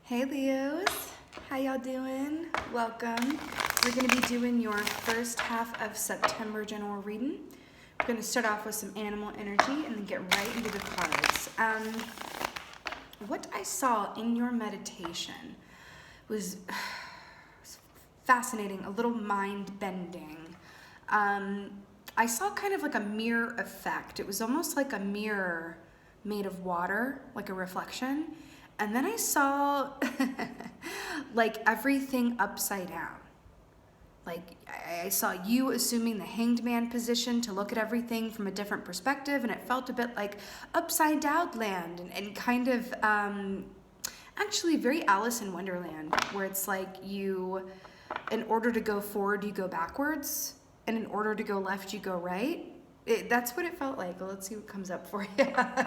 Hey Leos, how y'all doing? Welcome. We're going to be doing your first half of September general reading. We're going to start off with some animal energy and then get right into the cards. What I saw in your meditation was fascinating, a little mind-bending. I saw kind of like a mirror effect. It was almost like a mirror made of water, like a reflection. And then I saw like everything upside down. Like I saw you assuming the hanged man position to look at everything from a different perspective, and it felt a bit like upside down land and kind of actually very Alice in Wonderland, where it's like you, in order to go forward, you go backwards, and in order to go left, you go right. That's what it felt like. Well, let's see what comes up for you.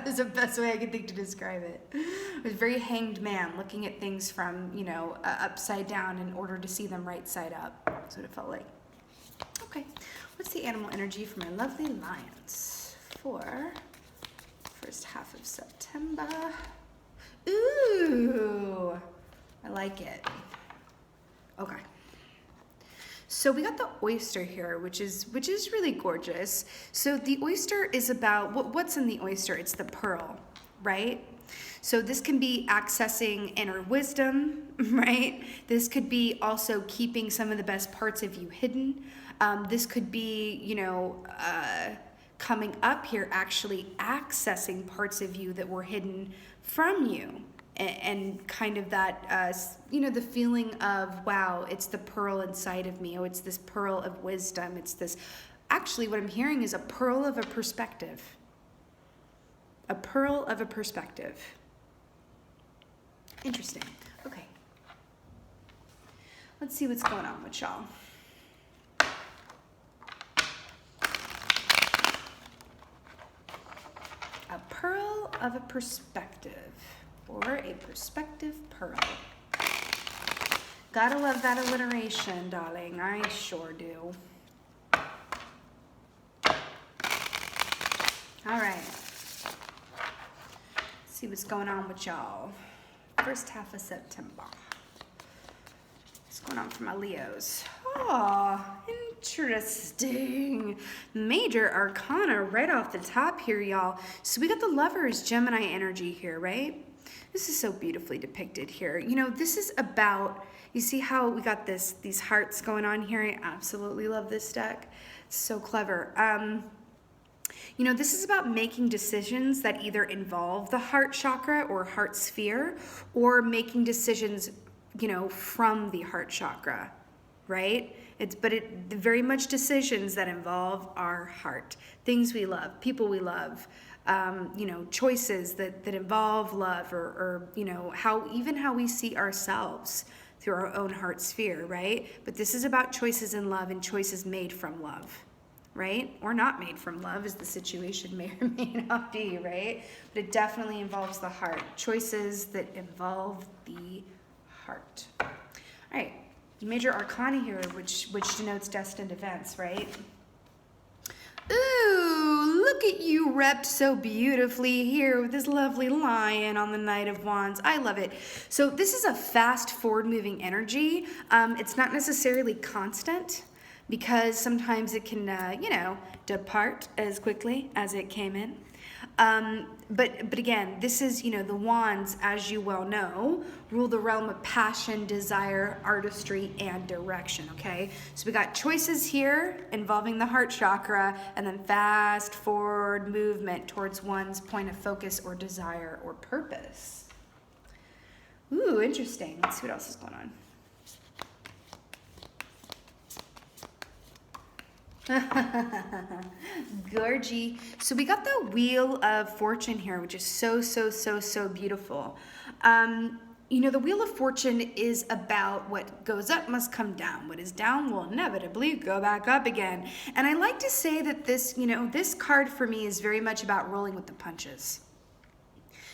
Is the best way I can think to describe it. It was very hanged man, looking at things from, upside down in order to see them right side up. That's what it felt like. Okay, what's the animal energy for my lovely lions for first half of September? Ooh, I like it. Okay. So we got the oyster here, which is really gorgeous. So the oyster is about, what's in the oyster? It's the pearl, right? So this can be accessing inner wisdom, right? This could be also keeping some of the best parts of you hidden. This could be, coming up here, actually accessing parts of you that were hidden from you. And kind of that, the feeling of, wow, it's the pearl inside of me. Oh, it's this pearl of wisdom. It's this, actually what I'm hearing is a pearl of a perspective. A pearl of a perspective. Interesting. Okay. Let's see what's going on with y'all. A pearl of a perspective. Or a perspective pearl. Gotta love that alliteration, darling. I sure do. All right. Let's see what's going on with y'all. First half of September. What's going on for my Leos? Oh, interesting. Major Arcana right off the top here, y'all. So we got the Lovers Gemini energy here, right? This is so beautifully depicted here. This is about, you see how we got these hearts going on here? I absolutely love this deck. It's so clever. This is about making decisions that either involve the heart chakra or heart sphere, or making decisions, from the heart chakra, right? It's very much decisions that involve our heart, things we love, people we love, choices that involve love, or how we see ourselves through our own heart sphere, right? But this is about choices in love and choices made from love, right? Or not made from love, as the situation may or may not be, right? But it definitely involves the heart. Choices that involve the heart. All right, Major Arcana here, which denotes destined events, right? Ooh, look at you repped so beautifully here with this lovely lion on the Knight of Wands. I love it. So this is a fast forward-moving energy. It's not necessarily constant, because sometimes it can, depart as quickly as it came in. But again, this is, the wands, as you well know, rule the realm of passion, desire, artistry, and direction, okay? So we got choices here involving the heart chakra, and then fast forward movement towards one's point of focus or desire or purpose. Ooh, interesting. Let's see what else is going on. Gorgy. So we got the Wheel of Fortune here, which is so beautiful. The Wheel of Fortune is about what goes up must come down. What is down will inevitably go back up again. And I like to say that this, this card for me is very much about rolling with the punches.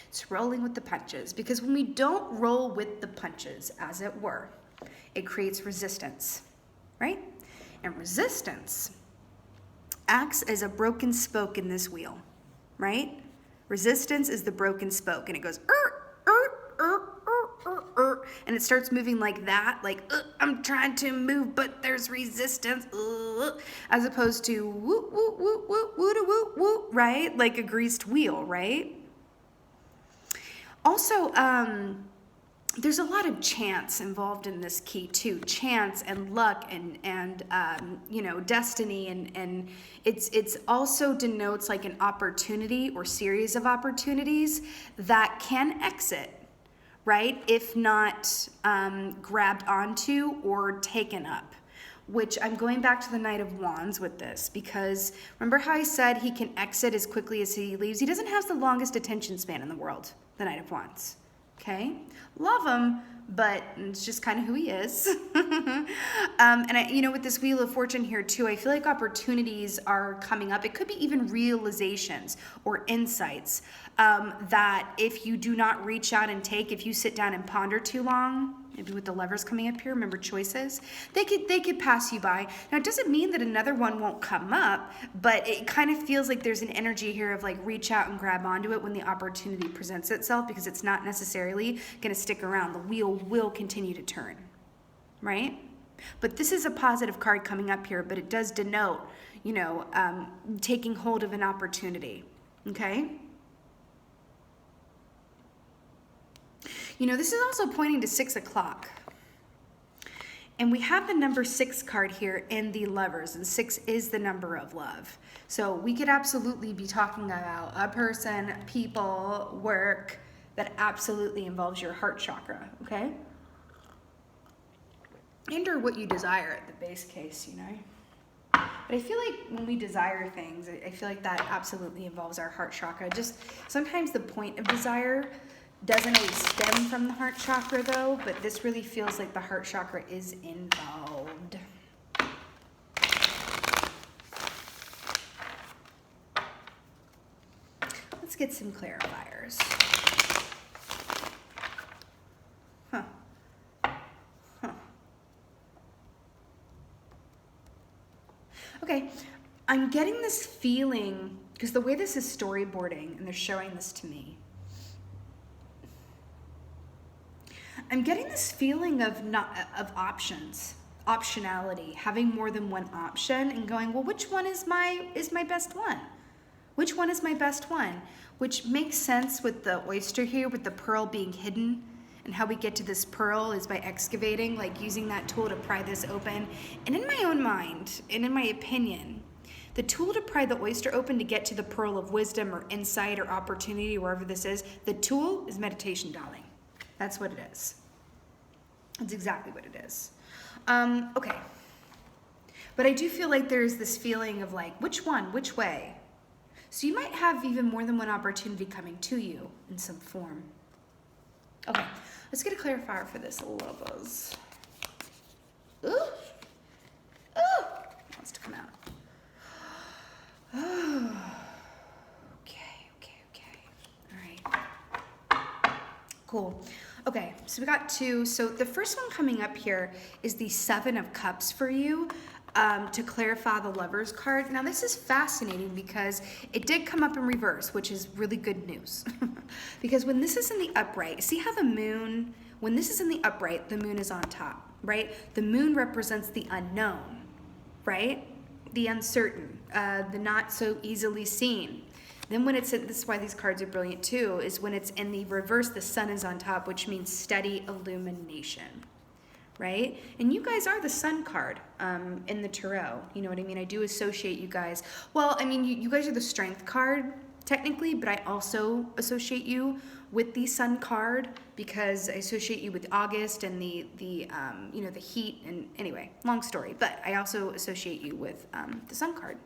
It's rolling with the punches, because when we don't roll with the punches, as it were, it creates resistance, right? And resistance acts as a broken spoke in this wheel, right? Resistance is the broken spoke, and it goes, and it starts moving like that, like, I'm trying to move, but there's resistance, as opposed to woo, woo, woo, woo, woo, woo, woo, right? Like a greased wheel, right? Also, there's a lot of chance involved in this key too. Chance and luck and you know, destiny, and it's also denotes like an opportunity or series of opportunities that can exit, right? If not grabbed onto or taken up. Which I'm going back to the Knight of Wands with this, because remember how I said he can exit as quickly as he leaves? He doesn't have the longest attention span in the world, the Knight of Wands. Okay, love him, but it's just kind of who he is. And I, you know, with this Wheel of Fortune here too, I feel like opportunities are coming up. It could be even realizations or insights that if you do not reach out and take, if you sit down and ponder too long, maybe with the levers coming up here, remember choices, they could pass you by. Now, it doesn't mean that another one won't come up, but it kind of feels like there's an energy here of like reach out and grab onto it when the opportunity presents itself, because it's not necessarily going to stick around. The wheel will continue to turn, right? But this is a positive card coming up here, but it does denote, you know, taking hold of an opportunity, okay? You know, this is also pointing to 6 o'clock. And we have the number 6 card here in the lovers, and 6 is the number of love. So we could absolutely be talking about a person, people, work that absolutely involves your heart chakra, okay? And or what you desire at the base case, you know? But I feel like when we desire things, I feel like that absolutely involves our heart chakra. Just sometimes the point of desire doesn't really stem from the heart chakra though, but this really feels like the heart chakra is involved. Let's get some clarifiers. Huh. Okay, I'm getting this feeling, because the way this is storyboarding, and they're showing this to me, I'm getting this feeling of options, optionality, having more than one option, and going, well, which one is my best one? Which one is my best one? Which makes sense with the oyster here, with the pearl being hidden, and how we get to this pearl is by excavating, like using that tool to pry this open. And in my own mind, and in my opinion, the tool to pry the oyster open to get to the pearl of wisdom or insight or opportunity, wherever this is, the tool is meditation, darling. That's what it is. That's exactly what it is. Okay. But I do feel like there's this feeling of like, which one, which way? So you might have even more than one opportunity coming to you in some form. Okay, let's get a clarifier for this, lovers. Ooh. Ooh. It wants to come out. Okay. All right. Cool. Okay, so we got 2. So the first one coming up here is the 7 of Cups for you, to clarify the Lovers card. Now this is fascinating because it did come up in reverse, which is really good news. Because when this is in the upright, see how the moon, when this is in the upright, the moon is on top, right? The moon represents the unknown, right? The uncertain, the not so easily seen. Then when it's in, this is why these cards are brilliant too, is when it's in the reverse, the sun is on top, which means steady illumination, right? And you guys are the sun card in the tarot. You know what I mean? I do associate you guys. Well, I mean, you guys are the strength card technically, but I also associate you with the sun card because I associate you with August and the you know, the heat, and anyway, long story, but I also associate you with the sun card.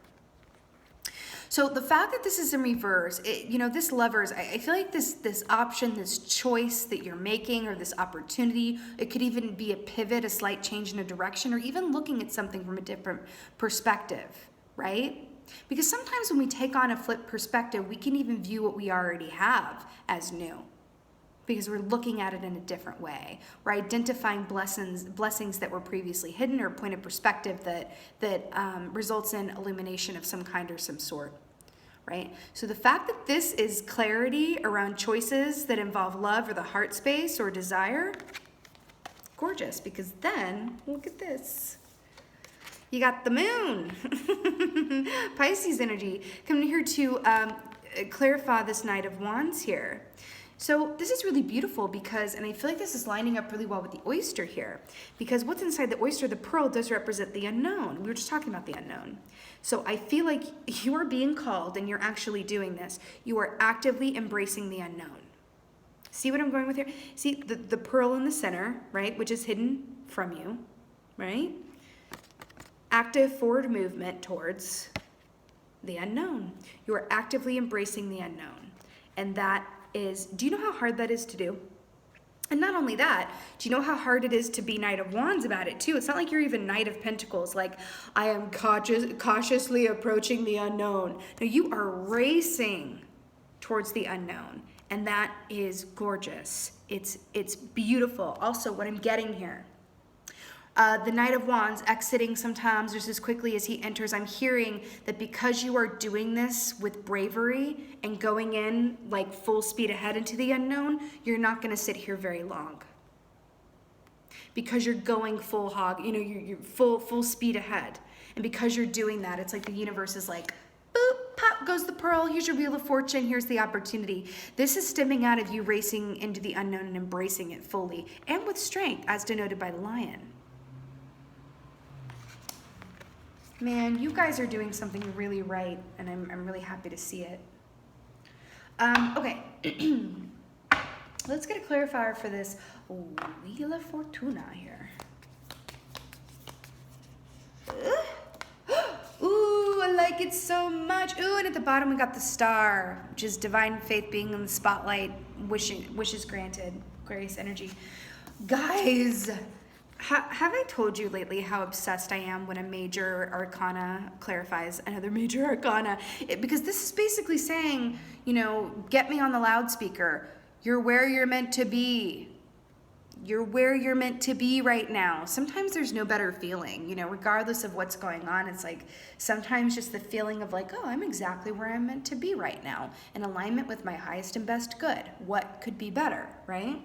So the fact that this is in reverse, you know, this Lovers, I feel like this option, this choice that you're making, or this opportunity, it could even be a pivot, a slight change in a direction, or even looking at something from a different perspective, right? Because sometimes when we take on a flipped perspective, we can even view what we already have as new, because we're looking at it in a different way. We're identifying blessings that were previously hidden, or a point of perspective that results in illumination of some kind or some sort, right? So the fact that this is clarity around choices that involve love or the heart space or desire, gorgeous, because then, look at this. You got the moon. Pisces energy coming here to clarify this Knight of Wands here. So this is really beautiful because, and I feel like this is lining up really well with the oyster here, because what's inside the oyster, the pearl, does represent the unknown. We were just talking about the unknown. So I feel like you are being called, and you're actually doing this. You are actively embracing the unknown. See what I'm going with here? See the pearl in the center, right, which is hidden from you, right? Active forward movement towards the unknown. You are actively embracing the unknown. And that is, do you know how hard that is to do? And not only that, do you know how hard it is to be Knight of Wands about it too? It's not like you're even Knight of Pentacles, like I am cautiously approaching the unknown. No, you are racing towards the unknown. And that is gorgeous. It's beautiful. Also, what I'm getting here, the Knight of Wands exiting sometimes just as quickly as he enters. I'm hearing that because you are doing this with bravery and going in like full speed ahead into the unknown, you're not going to sit here very long. Because you're going full hog, you know, you're full speed ahead. And because you're doing that, it's like the universe is like, boop, pop goes the pearl. Here's your wheel of fortune. Here's the opportunity. This is stemming out of you racing into the unknown and embracing it fully and with strength, as denoted by the lion. Man, you guys are doing something really right, and I'm really happy to see it. Okay, let's get a clarifier for this Wheel of Fortuna here. Ooh, I like it so much. Ooh, and at the bottom we got the star, which is divine faith being in the spotlight, wishes granted, grace, energy. Guys, have I told you lately how obsessed I am when a major arcana clarifies another major arcana? Because this is basically saying, you know, get me on the loudspeaker. You're where you're meant to be. You're where you're meant to be right now. Sometimes there's no better feeling, you know, regardless of what's going on. It's like sometimes just the feeling of like, oh, I'm exactly where I'm meant to be right now, in alignment with my highest and best good. What could be better, right?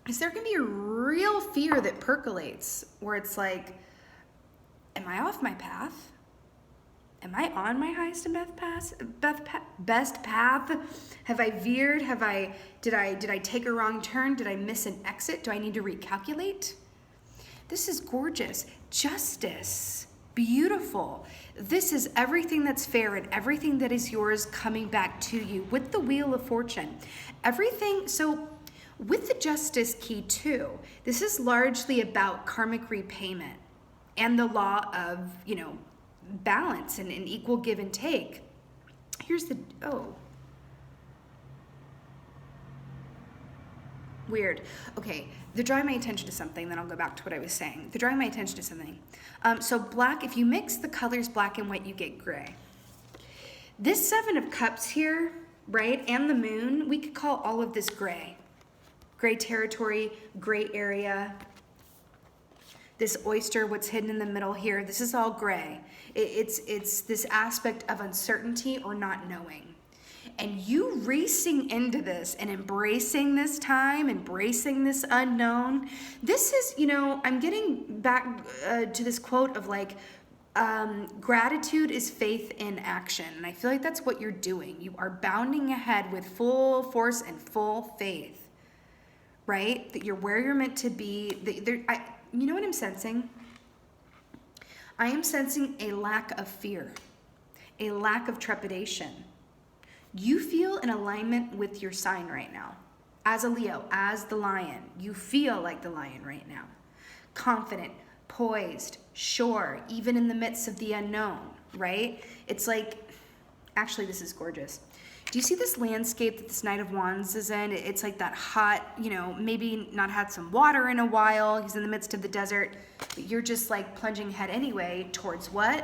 Is there going to be a real fear that percolates where it's like, am I off my path? Am I on my highest and best path? Have I veered? Did I take a wrong turn? Did I miss an exit? Do I need to recalculate? This is gorgeous. Justice. Beautiful. This is everything that's fair and everything that is yours coming back to you with the Wheel of Fortune. Everything, so with the Justice key too, this is largely about karmic repayment and the law of, you know, balance and an equal give and take. Here's the, oh. Weird. Okay, they're drawing my attention to something, then I'll go back to what I was saying. They're drawing my attention to something. So black, if you mix the colors black and white, you get gray. This Seven of Cups here, right, and the moon, we could call all of this gray. Gray territory, gray area. This oyster, what's hidden in the middle here, this is all gray. It's this aspect of uncertainty or not knowing. And you racing into this and embracing this time, embracing this unknown. This is, you know, I'm getting back to this quote of like, gratitude is faith in action. And I feel like that's what you're doing. You are bounding ahead with full force and full faith, right? That you're where you're meant to be. You know what I'm sensing? I am sensing a lack of fear, a lack of trepidation. You feel in alignment with your sign right now. As a Leo, as the lion, you feel like the lion right now. Confident, poised, sure, even in the midst of the unknown, right? It's like, actually, this is gorgeous. Do you see this landscape that this Knight of Wands is in? It's like that hot, you know, maybe not had some water in a while. He's in the midst of the desert. But you're just like plunging ahead anyway towards what?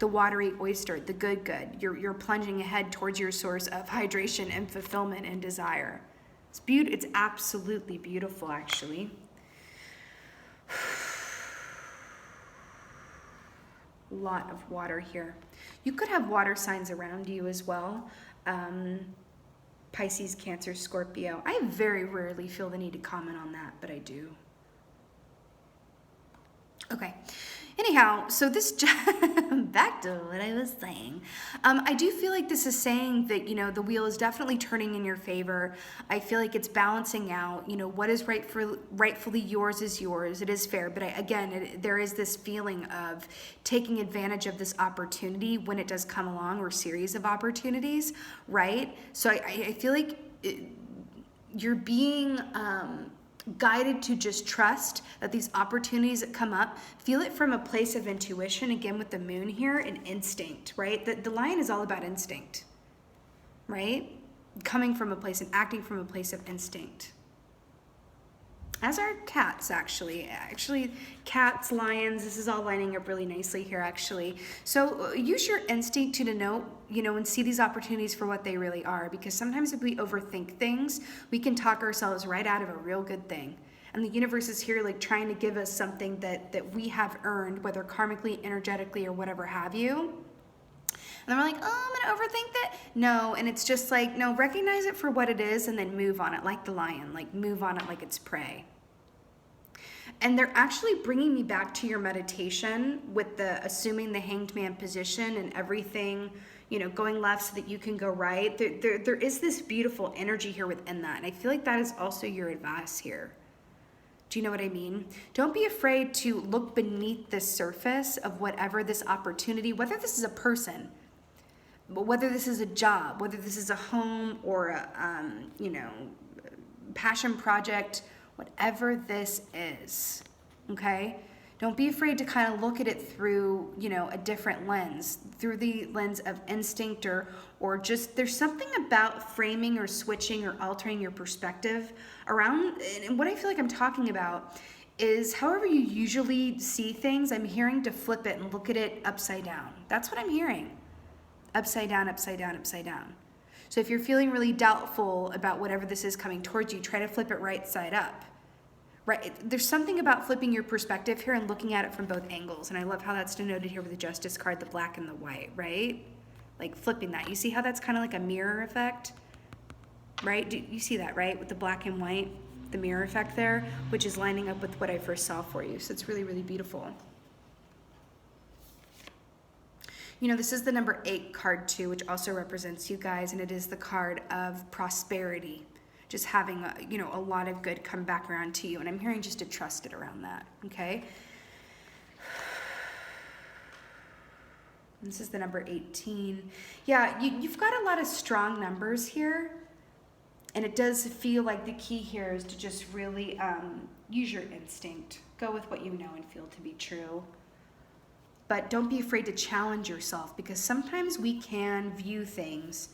The watery oyster, the good. You're plunging ahead towards your source of hydration and fulfillment and desire. It's beautiful. It's absolutely beautiful, actually. A lot of water here. You could have water signs around you as well. Pisces, Cancer, Scorpio. I very rarely feel the need to comment on that, but I do. Okay. Anyhow, so this, back to what I was saying. I do feel like this is saying that, the wheel is definitely turning in your favor. I feel like it's balancing out, what is rightfully yours is yours. It is fair. But there is this feeling of taking advantage of this opportunity when it does come along, or series of opportunities, right? So I feel like you're being guided to just trust that these opportunities that come up, feel it from a place of intuition, again with the moon here, and instinct, right? The lion is all about instinct, right? Coming from a place and acting from a place of instinct. As are cats, actually. Cats, lions, this is all lining up really nicely here, actually. So use your instinct to denote, and see these opportunities for what they really are. Because sometimes if we overthink things, we can talk ourselves right out of a real good thing. And the universe is here like trying to give us something that we have earned, whether karmically, energetically, or whatever have you. And then we're like, oh, I'm going to overthink that. No, and it's just like, no, recognize it for what it is and then move on it like the lion, like move on it like it's prey. And they're actually bringing me back to your meditation with the assuming the hanged man position and everything, going left so that you can go right. There is this beautiful energy here within that. And I feel like that is also your advice here. Do you know what I mean? Don't be afraid to look beneath the surface of whatever this opportunity, whether this is a person, whether this is a job, whether this is a home or a, passion project, whatever this is, okay? Don't be afraid to kind of look at it through, a different lens, through the lens of instinct or just there's something about framing or switching or altering your perspective around. And what I feel like I'm talking about is however you usually see things, I'm hearing to flip it and look at it upside down. That's what I'm hearing. Upside down, upside down, upside down. So if you're feeling really doubtful about whatever this is coming towards you, try to flip it right side up. Right? There's something about flipping your perspective here and looking at it from both angles. And I love how that's denoted here with the Justice card, the black and the white, right? Like flipping that. You see how that's kind of like a mirror effect? Right? You see that, right? With the black and white, the mirror effect there, which is lining up with what I first saw for you. So it's really, really beautiful. This is the number 8 card too, which also represents you guys, and it is the card of prosperity. Just having, a lot of good come back around to you. And I'm hearing just to trust it around that, okay? This is the number 18. Yeah, you've got a lot of strong numbers here. And it does feel like the key here is to just really use your instinct. Go with what you know and feel to be true. But don't be afraid to challenge yourself, because sometimes we can view things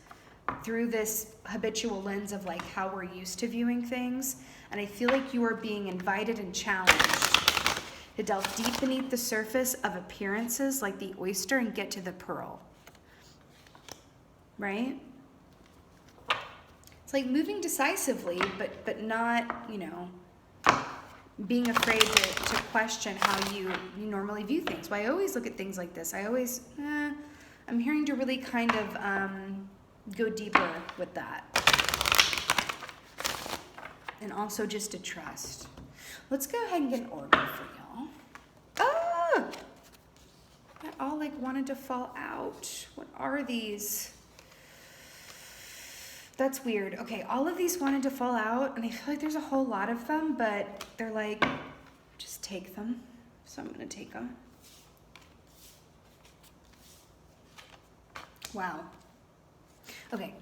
through this habitual lens of like how we're used to viewing things. And I feel like you are being invited and challenged to delve deep beneath the surface of appearances like the oyster and get to the pearl. Right? It's like moving decisively, but not, being afraid to question how you normally view things. Well, I always look at things like this. I'm hearing to really kind of go deeper with that. And also just to trust. Let's go ahead and get an oracle for y'all. Oh! That all like wanted to fall out. What are these? That's weird. Okay, all of these wanted to fall out, and I feel like there's a whole lot of them, but they're like, just take them. So I'm gonna take them. Wow. Okay.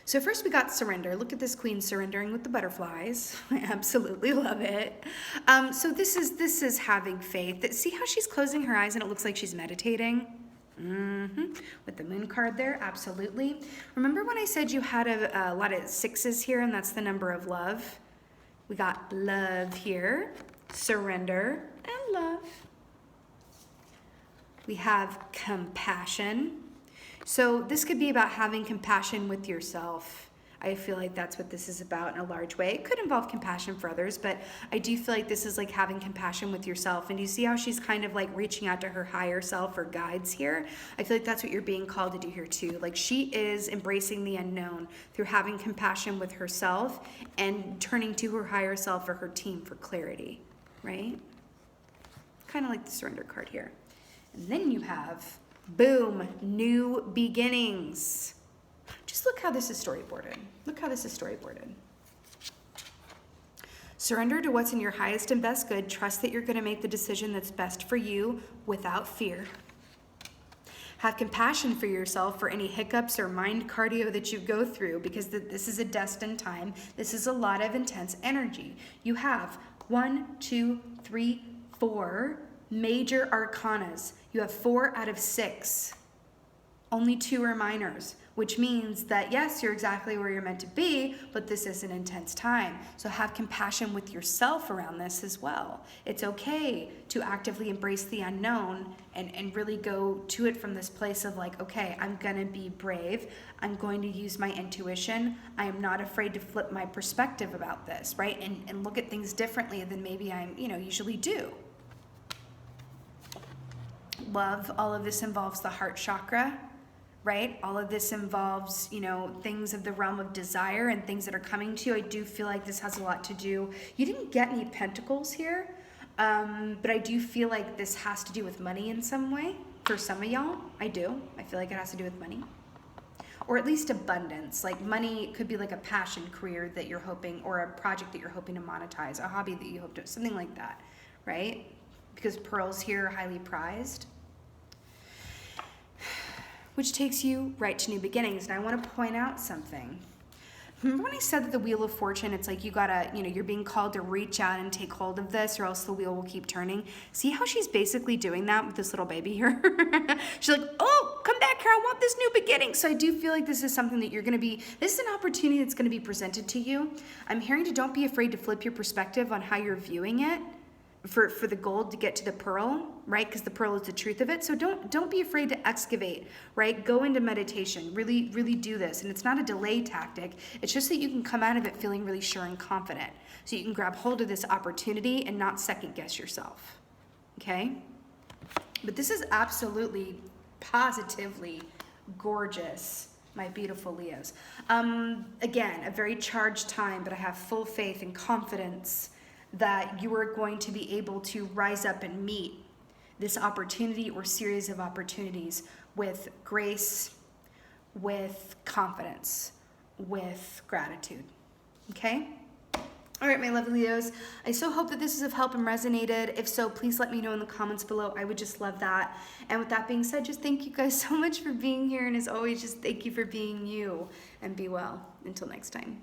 So first we got surrender. Look at this queen surrendering with the butterflies. I absolutely love it. So this is having faith. See how she's closing her eyes and it looks like she's meditating? With the moon card there, absolutely. Remember when I said you had a lot of 6s here, and that's the number of love? We got love here, surrender, and love. We have compassion. So this could be about having compassion with yourself. I feel like that's what this is about in a large way. It could involve compassion for others, but I do feel like this is like having compassion with yourself. And you see how she's kind of like reaching out to her higher self or guides here? I feel like that's what you're being called to do here too. Like she is embracing the unknown through having compassion with herself and turning to her higher self or her team for clarity, right? Kind of like the surrender card here. And then you have, boom, new beginnings. Just look how this is storyboarded. Look how this is storyboarded. Surrender to what's in your highest and best good. Trust that you're going to make the decision that's best for you without fear. Have compassion for yourself for any hiccups or mind cardio that you go through, because this is a destined time. This is a lot of intense energy. You have 1, 2, 3, 4 major arcanas. You have 4 out of 6. Only 2 are minors, which means that yes, you're exactly where you're meant to be, but this is an intense time. So have compassion with yourself around this as well. It's okay to actively embrace the unknown and really go to it from this place of like, okay, I'm gonna be brave. I'm going to use my intuition. I am not afraid to flip my perspective about this, right? And look at things differently than maybe I'm, usually do. Love, all of this involves the heart chakra, right? All of this involves, things of the realm of desire and things that are coming to you. I do feel like this has a lot to do. You didn't get any pentacles here, but I do feel like this has to do with money in some way. For some of y'all, I do. I feel like it has to do with money. Or at least abundance. Like money could be like a passion career that you're hoping, or a project that you're hoping to monetize, a hobby that you hope to, something like that, right? Because pearls here are highly prized. Which takes you right to new beginnings. And I want to point out something. Remember when I said that the Wheel of Fortune, it's like you gotta, you're being called to reach out and take hold of this, or else the wheel will keep turning. See how she's basically doing that with this little baby here? She's like, oh, come back here, I want this new beginning. So I do feel like this is something that this is an opportunity that's gonna be presented to you. I'm hearing to don't be afraid to flip your perspective on how you're viewing it. For the gold to get to the pearl, right? Because the pearl is the truth of it. So don't be afraid to excavate, right? Go into meditation, really, really do this. And it's not a delay tactic. It's just that you can come out of it feeling really sure and confident. So you can grab hold of this opportunity and not second guess yourself, okay? But this is absolutely, positively gorgeous, my beautiful Leos. Again, a very charged time, but I have full faith and confidence that you are going to be able to rise up and meet this opportunity or series of opportunities with grace, with confidence, with gratitude, okay? All right, my lovely Leos, I so hope that this is of help and resonated. If so, please let me know in the comments below. I would just love that. And with that being said, just thank you guys so much for being here. And as always, just thank you for being you, and be well. Until next time.